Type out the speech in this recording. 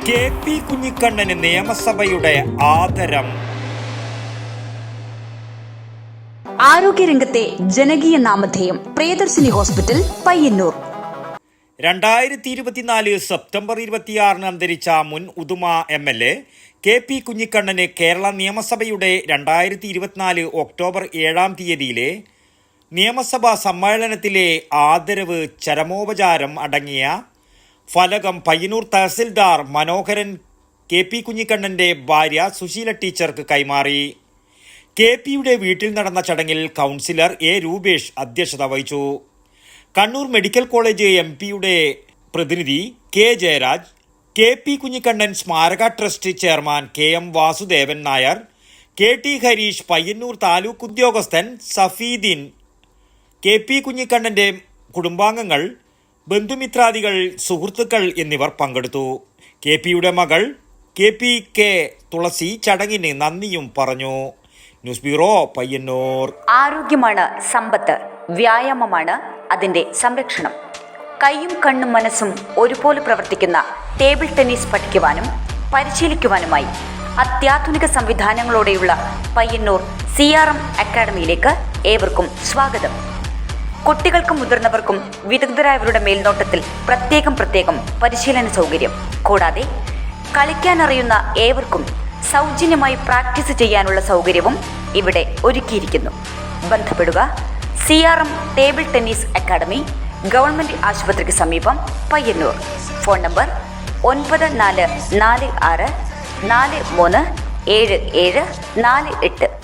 K P. Kunhikannan നിയമസഭയുടെ ആദരം. ആരോഗ്യരംഗത്തെ ജനകീയ നാമധേയം പ്രിയദർശിനി ഹോസ്പിറ്റൽ പയ്യന്നൂർ. 2024 സെപ്റ്റംബർ 26 അന്തരിച്ച മുൻ ഉദുമ MLA കെ.പി. കുഞ്ഞിക്കണ്ണന് കേരള നിയമസഭയുടെ 2024 ഒക്ടോബർ 7 നിയമസഭാ സമ്മേളനത്തിലെ ആദരവ് ചരമോപചാരം അടങ്ങിയ ഫലകം പയ്യന്നൂർ തഹസിൽദാർ മനോഹരൻ കെ.പി. കുഞ്ഞിക്കണ്ണന്റെ ഭാര്യ സുശീല ടീച്ചർക്ക് കൈമാറി. കെ.പി.യുടെ വീട്ടിൽ നടന്ന ചടങ്ങിൽ കൗൺസിലർ എ. രൂപേഷ് അധ്യക്ഷത വഹിച്ചു. കണ്ണൂർ മെഡിക്കൽ കോളേജ് MP.യുടെ പ്രതിനിധി കെ. ജയരാജ്, കെ.പി. കുഞ്ഞിക്കണ്ണൻ സ്മാരക trust chairman KM Vasudevan Nair, KT Harish, Payyanur taluk ഉദ്യോഗസ്ഥൻ സഫീദീൻ, കെ.പി. കുഞ്ഞിക്കണ്ണന്റെ കുടുംബാംഗങ്ങൾ, ബന്ധുമിത്രാദികൾ, സുഹൃത്തുക്കൾ എന്നിവർ പങ്കെടുത്തു. കെ.പി.യുടെ മകൾ KP.K. തുളസി ചടങ്ങിന് നന്ദിയും പറഞ്ഞു. News bureau, Payyanur. ആരോഗ്യമാണ് സമ്പത്ത്, വ്യായാമമാണ് അതിന്റെ സംരക്ഷണം. കൈയും കണ്ണും മനസ്സും ഒരുപോലെ പ്രവർത്തിക്കുന്ന ടേബിൾ ടെന്നീസ് പഠിക്കുവാനും പരിശീലിക്കുവാനുമായി അത്യാധുനിക സംവിധാനങ്ങളോടെയുള്ള പയ്യന്നൂർ CRM അക്കാഡമിയിലേക്ക് ഏവർക്കും സ്വാഗതം. കുട്ടികൾക്കും മുതിർന്നവർക്കും വിദഗ്ധരായവരുടെ മേൽനോട്ടത്തിൽ പ്രത്യേകം പരിശീലന സൗകര്യം. കൂടാതെ കളിക്കാനറിയുന്ന ഏവർക്കും സൗജന്യമായി പ്രാക്ടീസ് ചെയ്യാനുള്ള സൗകര്യവും ഇവിടെ ഒരുക്കിയിരിക്കുന്നു. ബന്ധപ്പെടുക CRM table tennis academy, government ആശുപത്രിക്ക് സമീപം, പയ്യന്നൂർ. Phone number 9446437748.